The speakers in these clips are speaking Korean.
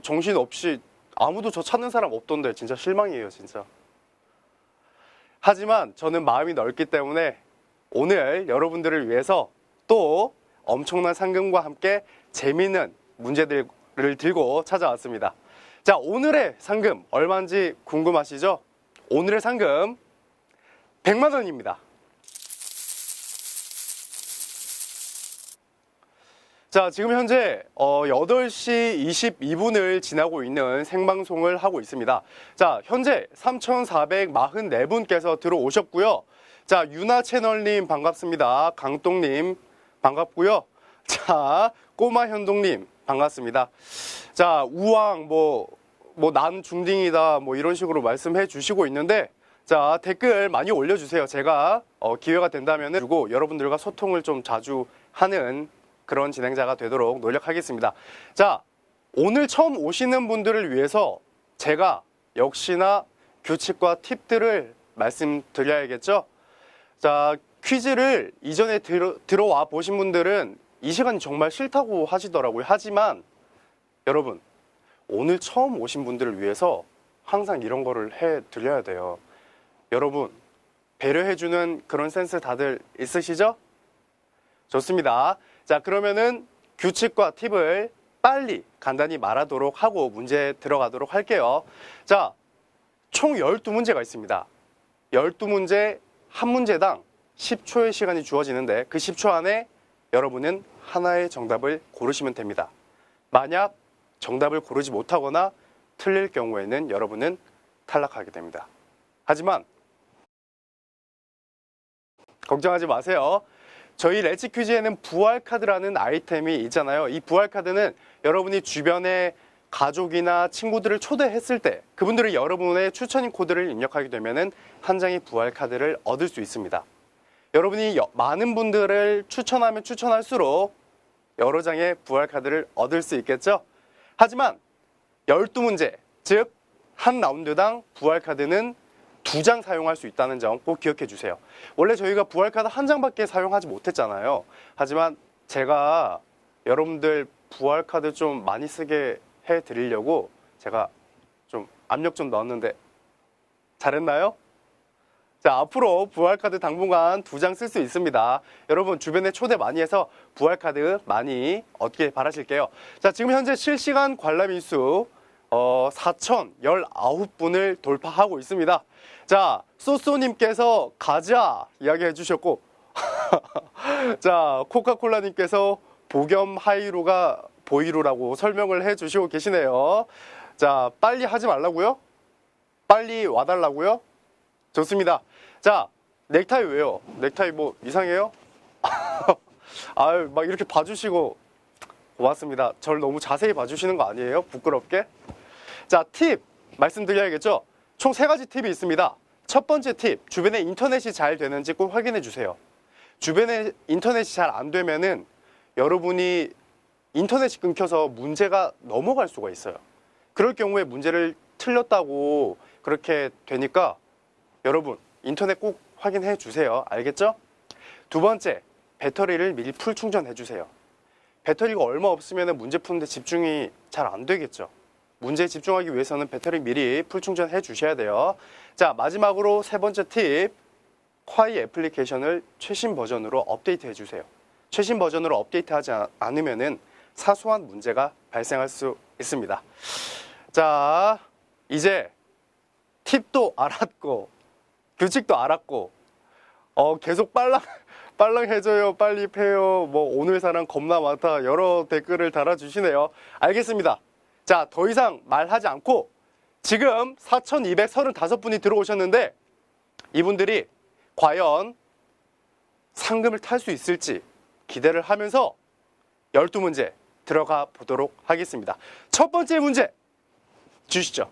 정신없이 아무도 저 찾는 사람 없던데 진짜 실망이에요, 진짜. 하지만 저는 마음이 넓기 때문에 오늘 여러분들을 위해서 또 엄청난 상금과 함께 재미있는 문제들을 들고 찾아왔습니다. 자, 오늘의 상금 얼마인지 궁금하시죠? 오늘의 상금 100만 원입니다. 자, 지금 현재 8시 22분을 지나고 있는 생방송을 하고 있습니다. 자, 현재 3,444분께서 들어오셨고요. 자, 유나 채널님 반갑습니다. 강똥님 반갑고요. 자, 꼬마 현동님 반갑습니다. 자, 우왕 난 중딩이다 이런 식으로 말씀해 주시고 있는데, 자, 댓글 많이 올려주세요. 제가 기회가 된다면 그리고 여러분들과 소통을 좀 자주 하는 그런 진행자가 되도록 노력하겠습니다. 자, 오늘 처음 오시는 분들을 위해서 제가 역시나 규칙과 팁들을 말씀드려야겠죠? 자, 퀴즈를 이전에 들어와 보신 분들은 이 시간이 정말 싫다고 하시더라고요. 하지만 여러분, 오늘 처음 오신 분들을 위해서 항상 이런 거를 해드려야 돼요. 여러분, 배려해주는 그런 센스 다들 있으시죠? 좋습니다. 자, 그러면은 규칙과 팁을 빨리 간단히 말하도록 하고 문제 들어가도록 할게요. 자, 총 12문제가 있습니다. 12문제 한 문제당 10초의 시간이 주어지는데 그 10초 안에 여러분은 하나의 정답을 고르시면 됩니다. 만약 정답을 고르지 못하거나 틀릴 경우에는 여러분은 탈락하게 됩니다. 하지만 걱정하지 마세요. 저희 레지 퀴즈에는 부활카드라는 아이템이 있잖아요. 이 부활카드는 여러분이 주변에 가족이나 친구들을 초대했을 때 그분들이 여러분의 추천인 코드를 입력하게 되면 한 장의 부활카드를 얻을 수 있습니다. 여러분이 많은 분들을 추천하면 추천할수록 여러 장의 부활카드를 얻을 수 있겠죠? 하지만 12문제, 즉 한 라운드당 부활카드는 2장 사용할 수 있다는 점 꼭 기억해 주세요. 원래 저희가 부활카드 한 장밖에 사용하지 못했잖아요. 하지만 제가 여러분들 부활카드 좀 많이 쓰게 해드리려고 제가 좀 압력 좀 넣었는데 잘했나요? 자, 앞으로 부활카드 당분간 2장 쓸 수 있습니다. 여러분 주변에 초대 많이 해서 부활카드 많이 얻길 바라실게요. 자, 지금 현재 실시간 관람인 수 4,019분을 돌파하고 있습니다. 자, 쏘쏘님께서 가자 이야기 해주셨고 자, 코카콜라님께서 복염 하이루가 보이루라고 설명을 해주시고 계시네요. 자, 빨리 하지 말라고요? 빨리 와달라고요? 좋습니다. 자, 넥타이 왜요? 넥타이 뭐 이상해요? 아유, 막 이렇게 봐주시고 고맙습니다. 저를 너무 자세히 봐주시는 거 아니에요? 부끄럽게? 자, 팁 말씀드려야겠죠? 총 3가지 팁이 있습니다. 첫 번째 팁, 주변에 인터넷이 잘 되는지 꼭 확인해 주세요. 주변에 인터넷이 잘 안 되면은 여러분이 인터넷이 끊겨서 문제가 넘어갈 수가 있어요. 그럴 경우에 문제를 틀렸다고 그렇게 되니까 여러분 인터넷 꼭 확인해 주세요. 알겠죠? 두 번째, 배터리를 미리 풀 충전해 주세요. 배터리가 얼마 없으면 문제 푸는데 집중이 잘 안 되겠죠. 문제에 집중하기 위해서는 배터리 미리 풀 충전해 주셔야 돼요. 자, 마지막으로 3번째 팁, 콰이 애플리케이션을 최신 버전으로 업데이트 해주세요. 최신 버전으로 업데이트하지 않으면 사소한 문제가 발생할 수 있습니다. 자, 이제 팁도 알았고 규칙도 알았고 계속 빨랑 해줘요, 빨리 패요, 오늘 사랑 겁나 많다, 여러 댓글을 달아주시네요. 알겠습니다. 자, 더 이상 말하지 않고 지금 4,235분이 들어오셨는데 이분들이 과연 상금을 탈 수 있을지 기대를 하면서 12문제 들어가 보도록 하겠습니다. 첫 번째 문제 주시죠.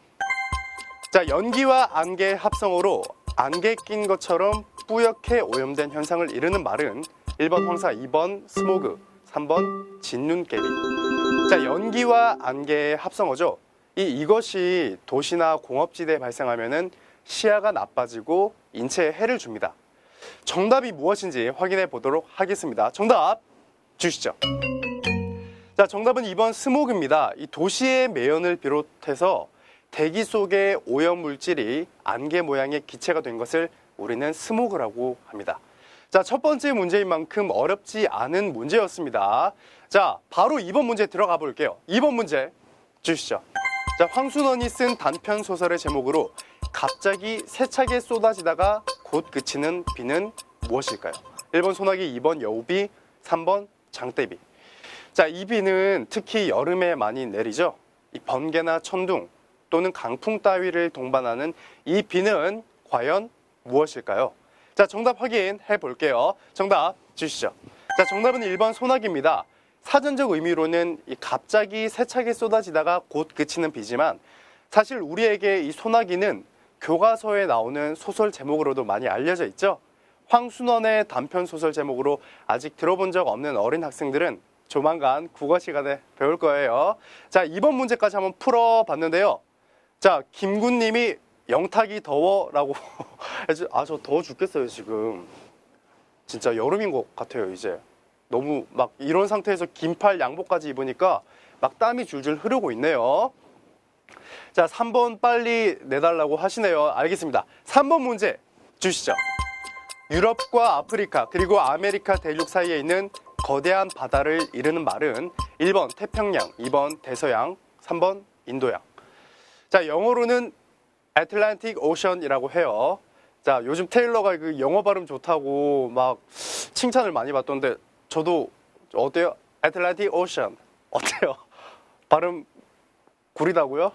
자, 연기와 안개의 합성어로 안개 낀 것처럼 뿌옇게 오염된 현상을 이르는 말은 1번 황사, 2번 스모그, 3번 진눈깨비. 자, 연기와 안개의 합성어죠. 이것이 도시나 공업지대에 발생하면은 시야가 나빠지고 인체에 해를 줍니다. 정답이 무엇인지 확인해 보도록 하겠습니다. 정답 주시죠. 자, 정답은 2번 스모그입니다. 이 도시의 매연을 비롯해서 대기 속의 오염물질이 안개 모양의 기체가 된 것을 우리는 스모그라고 합니다. 자, 첫 번째 문제인 만큼 어렵지 않은 문제였습니다. 자, 바로 2번 문제 들어가 볼게요. 2번 문제 주시죠. 자, 황순원이 쓴 단편 소설의 제목으로 갑자기 세차게 쏟아지다가 곧 그치는 비는 무엇일까요? 1번 소나기, 2번 여우비, 3번 장대비. 자, 이 비는 특히 여름에 많이 내리죠. 이 번개나 천둥 또는 강풍 따위를 동반하는 이 비는 과연 무엇일까요? 자, 정답 확인해 볼게요. 정답 주시죠. 자, 정답은 1번 소나기입니다. 사전적 의미로는 이 갑자기 세차게 쏟아지다가 곧 그치는 비지만 사실 우리에게 이 소나기는 교과서에 나오는 소설 제목으로도 많이 알려져 있죠. 황순원의 단편 소설 제목으로 아직 들어본 적 없는 어린 학생들은 조만간 국어 시간에 배울 거예요. 자, 2번 문제까지 한번 풀어봤는데요. 자, 김군님이 영탁이 더워라고 아, 저 더워 죽겠어요 지금. 진짜 여름인 것 같아요 이제. 너무 막 이런 상태에서 긴팔 양복까지 입으니까 막 땀이 줄줄 흐르고 있네요. 자, 3번 빨리 내달라고 하시네요. 알겠습니다. 3번 문제 주시죠. 유럽과 아프리카 그리고 아메리카 대륙 사이에 있는 거대한 바다를 이르는 말은 1번 태평양, 2번 대서양, 3번 인도양. 자, 영어로는 Atlantic Ocean이라고 해요. 자, 요즘 테일러가 그 영어 발음 좋다고 막 칭찬을 많이 받던데 저도 어때요? Atlantic Ocean 어때요? 발음 구리다고요?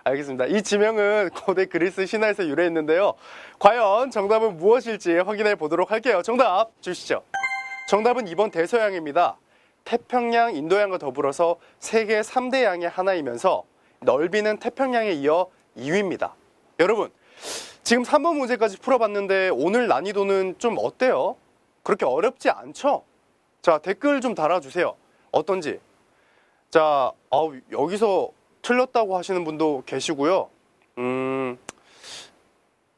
알겠습니다. 이 지명은 고대 그리스 신화에서 유래했는데요. 과연 정답은 무엇일지 확인해 보도록 할게요. 정답 주시죠. 정답은 2번 대서양입니다. 태평양, 인도양과 더불어서 세계 3대 양의 하나이면서 넓이는 태평양에 이어 2위입니다. 여러분, 지금 3번 문제까지 풀어봤는데 오늘 난이도는 좀 어때요? 그렇게 어렵지 않죠? 자, 댓글 좀 달아주세요. 어떤지. 자, 여기서 틀렸다고 하시는 분도 계시고요.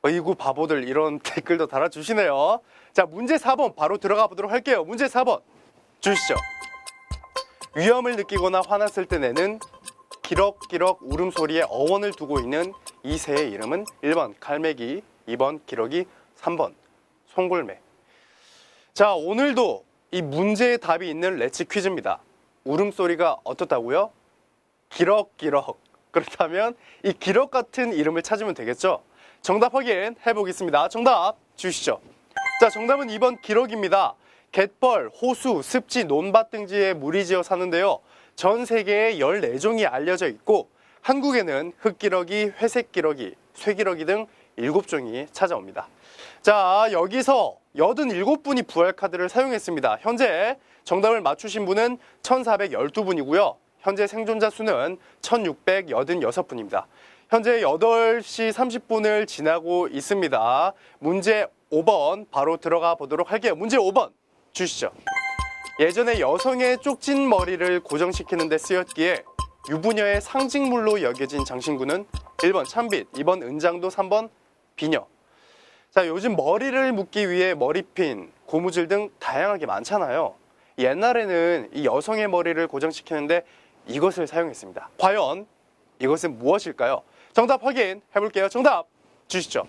어이구 바보들 이런 댓글도 달아주시네요. 자, 문제 4번 바로 들어가 보도록 할게요. 문제 4번 주시죠. 위험을 느끼거나 화났을 때 내는 기럭기럭 울음소리에 어원을 두고 있는 이 새의 이름은 1번 갈매기, 2번 기러기, 3번 송골매. 자, 오늘도 이 문제의 답이 있는 렛츠 퀴즈입니다. 울음소리가 어떻다고요? 기럭기럭. 그렇다면 이 기럭 같은 이름을 찾으면 되겠죠? 정답 확인해 보겠습니다. 정답 주시죠. 자, 정답은 2번 기럭입니다. 갯벌, 호수, 습지, 논밭 등지에 무리지어 사는데요. 전 세계에 14종이 알려져 있고 한국에는 흑기러기, 회색기러기, 쇠기러기 등 7종이 찾아옵니다. 자, 여기서 87분이 부활카드를 사용했습니다. 현재 정답을 맞추신 분은 1412분이고요. 현재 생존자 수는 1686분입니다. 현재 8시 30분을 지나고 있습니다. 문제 5번 바로 들어가 보도록 할게요. 문제 5번 주시죠. 예전에 여성의 쪽진 머리를 고정시키는 데 쓰였기에 유부녀의 상징물로 여겨진 장신구는 1번 참빗, 2번 은장도, 3번 비녀. 자, 요즘 머리를 묶기 위해 머리핀, 고무줄 등 다양하게 많잖아요. 옛날에는 이 여성의 머리를 고정시키는데 이것을 사용했습니다. 과연 이것은 무엇일까요? 정답 확인해 볼게요. 정답 주시죠.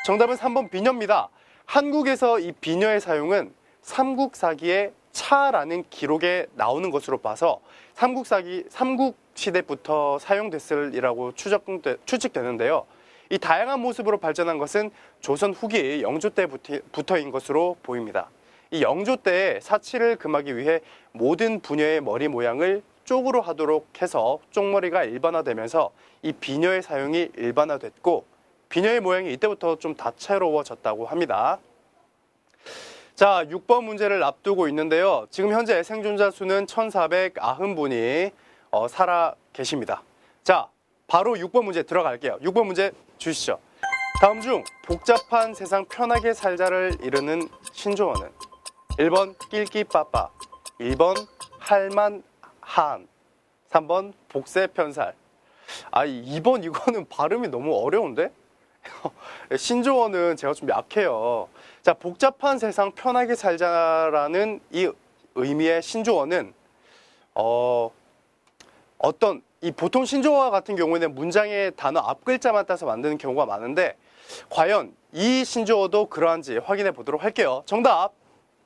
정답은 3번 비녀입니다. 한국에서 이 비녀의 사용은 삼국사기의 차라는 기록에 나오는 것으로 봐서 삼국시대부터 사용됐으리라고 추측되는데요. 이 다양한 모습으로 발전한 것은 조선 후기 영조 때부터인 것으로 보입니다. 이 영조 때 사치를 금하기 위해 모든 부녀의 머리 모양을 쪽으로 하도록 해서 쪽머리가 일반화되면서 이 비녀의 사용이 일반화됐고 비녀의 모양이 이때부터 좀 다채로워졌다고 합니다. 자, 6번 문제를 앞두고 있는데요. 지금 현재 생존자 수는 1490분이 살아 계십니다. 자, 바로 6번 문제 들어갈게요. 6번 문제 주시죠. 다음 중 복잡한 세상 편하게 살자를 이르는 신조어는 1번 낄끼빠빠, 2번 할만한, 3번 복세편살. 2번 이거는 발음이 너무 어려운데? 신조어는 제가 좀 약해요. 자, 복잡한 세상 편하게 살자라는 이 의미의 신조어는 어떤 이 보통 신조어와 같은 경우에는 문장의 단어 앞 글자만 따서 만드는 경우가 많은데 과연 이 신조어도 그러한지 확인해 보도록 할게요. 정답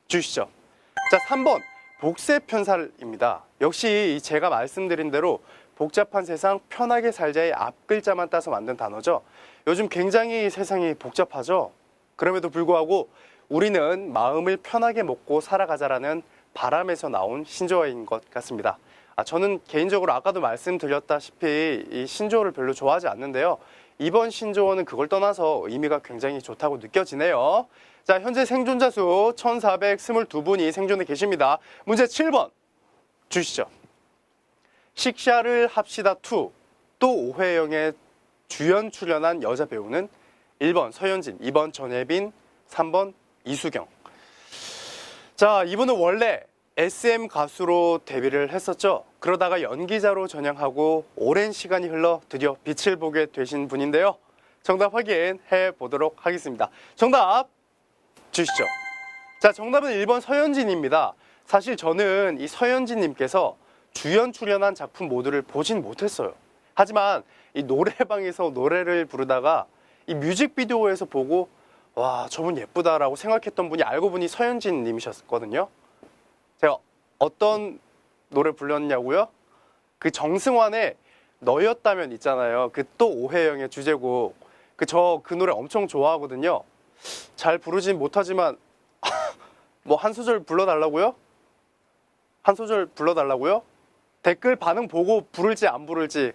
주시죠. 자, 3번 복세편살입니다. 역시 제가 말씀드린 대로 복잡한 세상 편하게 살자의 앞 글자만 따서 만든 단어죠. 요즘 굉장히 세상이 복잡하죠. 그럼에도 불구하고 우리는 마음을 편하게 먹고 살아가자라는 바람에서 나온 신조어인 것 같습니다. 저는 개인적으로 아까도 말씀드렸다시피 이 신조어를 별로 좋아하지 않는데요. 이번 신조어는 그걸 떠나서 의미가 굉장히 좋다고 느껴지네요. 자, 현재 생존자 수 1422분이 생존해 계십니다. 문제 7번 주시죠. 식샤를 합시다 2, 또 오해영에 주연 출연한 여자 배우는 1번 서현진, 2번 전예빈, 3번 이수경. 자, 이분은 원래 SM 가수로 데뷔를 했었죠. 그러다가 연기자로 전향하고 오랜 시간이 흘러 드디어 빛을 보게 되신 분인데요. 정답 확인해 보도록 하겠습니다. 정답 주시죠. 자, 정답은 1번 서현진입니다. 사실 저는 이 서현진님께서 주연 출연한 작품 모두를 보진 못했어요. 하지만 이 노래방에서 노래를 부르다가 이 뮤직비디오에서 보고 와, 저분 예쁘다라고 생각했던 분이 알고 보니 서현진님이셨거든요. 제가 어떤 노래 불렀냐고요? 그 정승환의 너였다면 있잖아요. 그 또 오해영의 주제곡. 그 노래 엄청 좋아하거든요. 잘 부르진 못하지만 뭐 한 소절 불러달라고요? 한 소절 불러달라고요? 댓글 반응 보고 부를지 안 부를지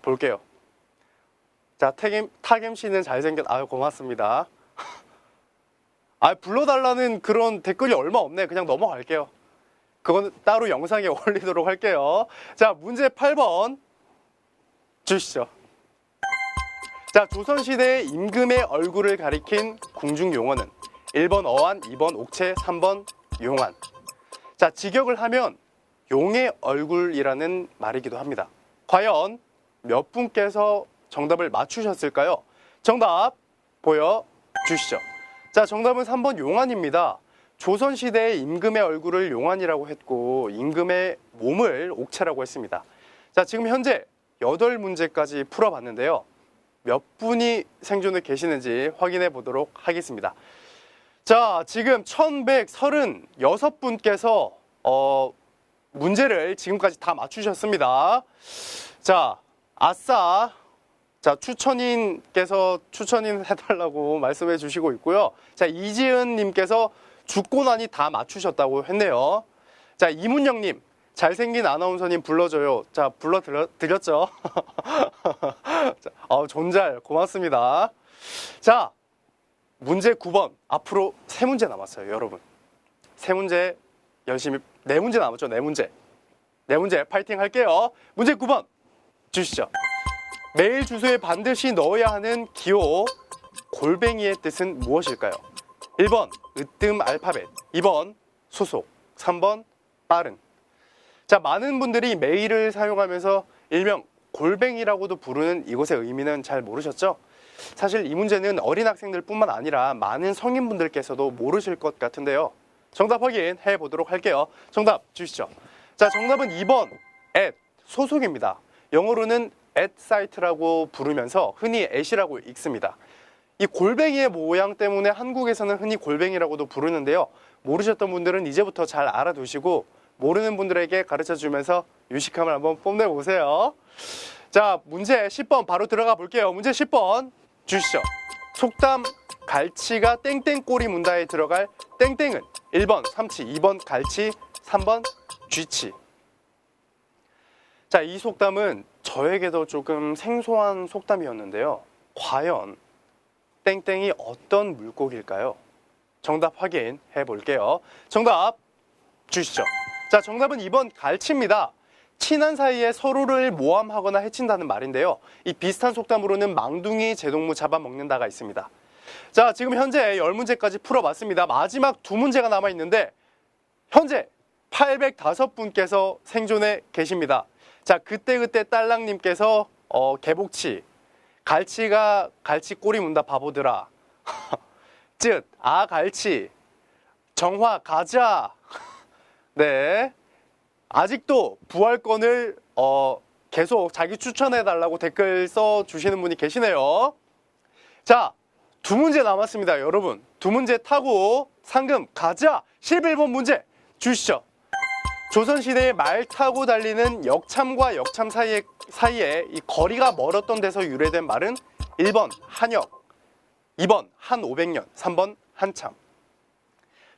볼게요. 자, 탁엠씨는 아유 고맙습니다. 불러달라는 그런 댓글이 얼마 없네. 그냥 넘어갈게요. 그건 따로 영상에 올리도록 할게요. 자, 문제 8번 주시죠. 자, 조선시대의 임금의 얼굴을 가리킨 궁중용어는 1번 어안, 2번 옥체, 3번 용안. 자, 직역을 하면 용의 얼굴이라는 말이기도 합니다. 과연 몇 분께서 정답을 맞추셨을까요? 정답 보여주시죠. 자, 정답은 3번 용안입니다. 조선시대의 임금의 얼굴을 용안이라고 했고 임금의 몸을 옥체라고 했습니다. 자, 지금 현재 8문제까지 풀어봤는데요. 몇 분이 생존해 계시는지 확인해 보도록 하겠습니다. 자, 지금 1136분께서 문제를 지금까지 다 맞추셨습니다. 자, 아싸. 자, 추천인께서 추천인 해달라고 말씀해 주시고 있고요. 자, 이지은님께서 죽고 나니 다 맞추셨다고 했네요. 자, 이문영님, 잘생긴 아나운서님 불러줘요. 자, 불러드렸죠. 존잘 고맙습니다. 자, 문제 9번. 앞으로 3문제 남았어요, 여러분. 3문제 열심히, 4문제 남았죠, 4문제. 4문제 파이팅 할게요. 문제 9번 주시죠. 메일 주소에 반드시 넣어야 하는 기호 골뱅이의 뜻은 무엇일까요? 1번 으뜸 알파벳, 2번 소속, 3번 빠른. 자, 많은 분들이 메일을 사용하면서 일명 골뱅이라고도 부르는 이것의 의미는 잘 모르셨죠? 사실 이 문제는 어린 학생들 뿐만 아니라 많은 성인분들께서도 모르실 것 같은데요. 정답 확인해 보도록 할게요. 정답 주시죠. 자, 정답은 2번 소속입니다. 영어로는 @사이트라고 부르면서 흔히 @이라고 읽습니다. 이 골뱅이의 모양 때문에 한국에서는 흔히 골뱅이라고도 부르는데요. 모르셨던 분들은 이제부터 잘 알아두시고 모르는 분들에게 가르쳐주면서 유식함을 한번 뽐내보세요. 자, 문제 10번 바로 들어가 볼게요. 문제 10번 주시죠. 속담 갈치가 땡땡꼬리 문다에 들어갈 땡땡은 1번 삼치, 2번 갈치, 3번 쥐치. 자, 이 속담은 저에게도 조금 생소한 속담이었는데요. 과연 땡땡이 어떤 물고기일까요? 정답 확인해 볼게요. 정답 주시죠. 자, 정답은 2번 갈치입니다. 친한 사이에 서로를 모함하거나 해친다는 말인데요. 이 비슷한 속담으로는 망둥이 제동무 잡아먹는다가 있습니다. 자, 지금 현재 10문제까지 풀어봤습니다. 마지막 2문제가 남아있는데 현재 805분께서 생존해 계십니다. 자, 그때 딸랑님께서 개복치, 갈치가 갈치 꼬리 문다 바보들아. 쯧, 갈치, 정화 가자. 네, 아직도 부활권을 계속 자기 추천해달라고 댓글 써주시는 분이 계시네요. 자, 두 문제 남았습니다. 여러분, 두 문제 타고 상금 가자. 11번 문제 주시죠. 조선시대에 말 타고 달리는 역참과 역참 사이에 이 거리가 멀었던 데서 유래된 말은 1번 한역, 2번 한 500년, 3번 한참.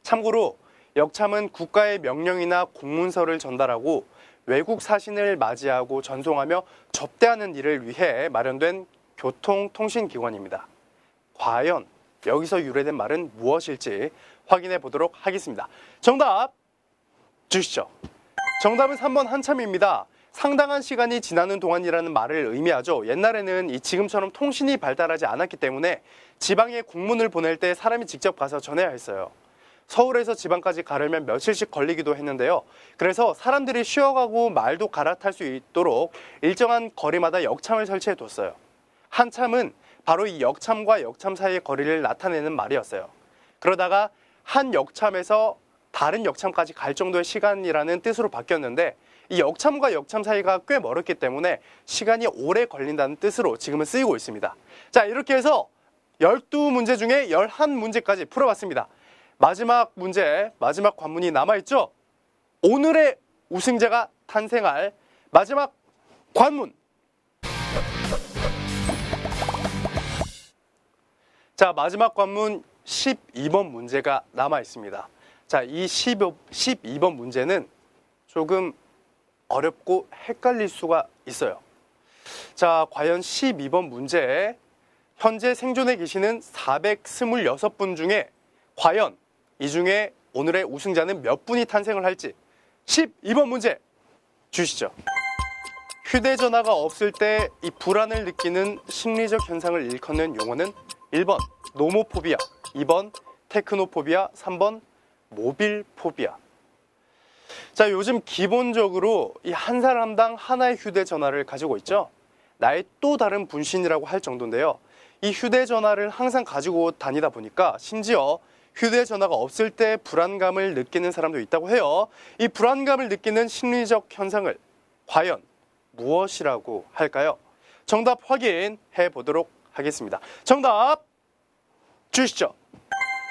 참고로 역참은 국가의 명령이나 공문서를 전달하고 외국 사신을 맞이하고 전송하며 접대하는 일을 위해 마련된 교통통신기관입니다. 과연 여기서 유래된 말은 무엇일지 확인해 보도록 하겠습니다. 정답 주시죠. 정답은 3번 한참입니다. 상당한 시간이 지나는 동안이라는 말을 의미하죠. 옛날에는 지금처럼 통신이 발달하지 않았기 때문에 지방에 공문을 보낼 때 사람이 직접 가서 전해야 했어요. 서울에서 지방까지 가려면 며칠씩 걸리기도 했는데요. 그래서 사람들이 쉬어가고 말도 갈아탈 수 있도록 일정한 거리마다 역참을 설치해 뒀어요. 한참은 바로 이 역참과 역참 사이의 거리를 나타내는 말이었어요. 그러다가 한 역참에서 다른 역참까지 갈 정도의 시간이라는 뜻으로 바뀌었는데 이 역참과 역참 사이가 꽤 멀었기 때문에 시간이 오래 걸린다는 뜻으로 지금은 쓰이고 있습니다. 자, 이렇게 해서 12문제 중에 11문제까지 풀어봤습니다. 마지막 문제, 마지막 관문이 남아있죠? 오늘의 우승자가 탄생할 마지막 관문! 자, 마지막 관문 12번 문제가 남아있습니다. 자, 이 12번 문제는 조금 어렵고 헷갈릴 수가 있어요. 자, 과연 12번 문제, 현재 생존해 계시는 426분 중에 과연 이 중에 오늘의 우승자는 몇 분이 탄생을 할지 12번 문제 주시죠. 휴대전화가 없을 때 이 불안을 느끼는 심리적 현상을 일컫는 용어는 1번 노모포비아, 2번 테크노포비아, 3번 모빌포비아. 자, 요즘 기본적으로 이 한 사람당 하나의 휴대전화를 가지고 있죠. 나의 또 다른 분신이라고 할 정도인데요. 이 휴대전화를 항상 가지고 다니다 보니까 심지어 휴대전화가 없을 때 불안감을 느끼는 사람도 있다고 해요. 이 불안감을 느끼는 심리적 현상을 과연 무엇이라고 할까요? 정답 확인해 보도록 하겠습니다. 정답 주시죠.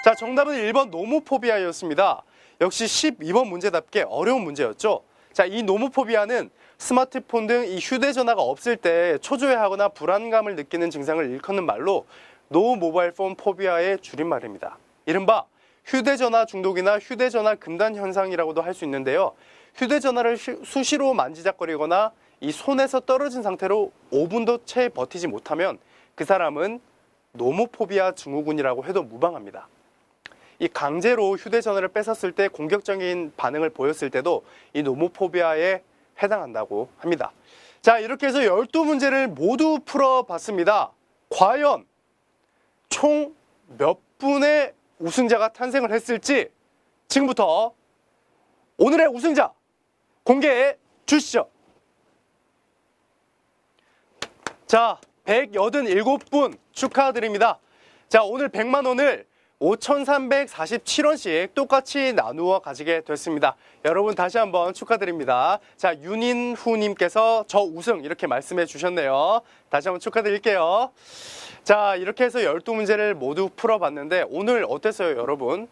자, 정답은 1번 노모포비아였습니다. 역시 12번 문제답게 어려운 문제였죠. 자, 이 노모포비아는 스마트폰 등 이 휴대전화가 없을 때 초조해하거나 불안감을 느끼는 증상을 일컫는 말로 노 모바일 폰 포비아의 줄임말입니다. 이른바 휴대전화 중독이나 휴대전화 금단 현상이라고도 할 수 있는데요. 휴대전화를 수시로 만지작거리거나 이 손에서 떨어진 상태로 5분도 채 버티지 못하면 그 사람은 노모포비아 증후군이라고 해도 무방합니다. 이 강제로 휴대전화를 뺏었을 때 공격적인 반응을 보였을 때도 이 노모포비아에 해당한다고 합니다. 자, 이렇게 해서 12문제를 모두 풀어봤습니다. 과연 총 몇 분의 우승자가 탄생을 했을지 지금부터 오늘의 우승자 공개해 주시죠. 자, 187분 축하드립니다. 자, 오늘 100만 원을 5,347원씩 똑같이 나누어 가지게 됐습니다. 여러분 다시 한번 축하드립니다. 자, 윤인후님께서 저 우승 이렇게 말씀해 주셨네요. 다시 한번 축하드릴게요. 자, 이렇게 해서 12문제를 모두 풀어봤는데 오늘 어땠어요, 여러분?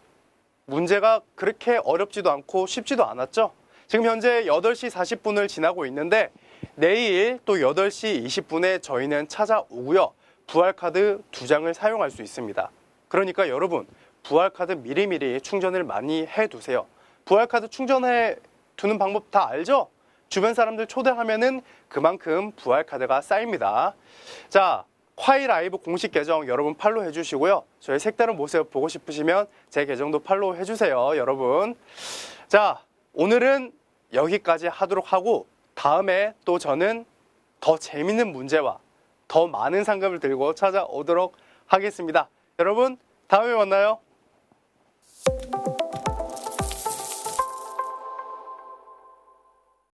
문제가 그렇게 어렵지도 않고 쉽지도 않았죠? 지금 현재 8시 40분을 지나고 있는데 내일 또 8시 20분에 저희는 찾아오고요. 부활카드 2장을 사용할 수 있습니다. 그러니까 여러분, 부활카드 미리미리 충전을 많이 해두세요. 부활카드 충전해 두는 방법 다 알죠? 주변 사람들 초대하면은 그만큼 부활카드가 쌓입니다. 자, 콰이 라이브 공식 계정 여러분 팔로우 해주시고요. 저희 색다른 모습 보고 싶으시면 제 계정도 팔로우 해주세요, 여러분. 자, 오늘은 여기까지 하도록 하고 다음에 또 저는 더 재밌는 문제와 더 많은 상금을 들고 찾아오도록 하겠습니다. 여러분, 다음에 만나요.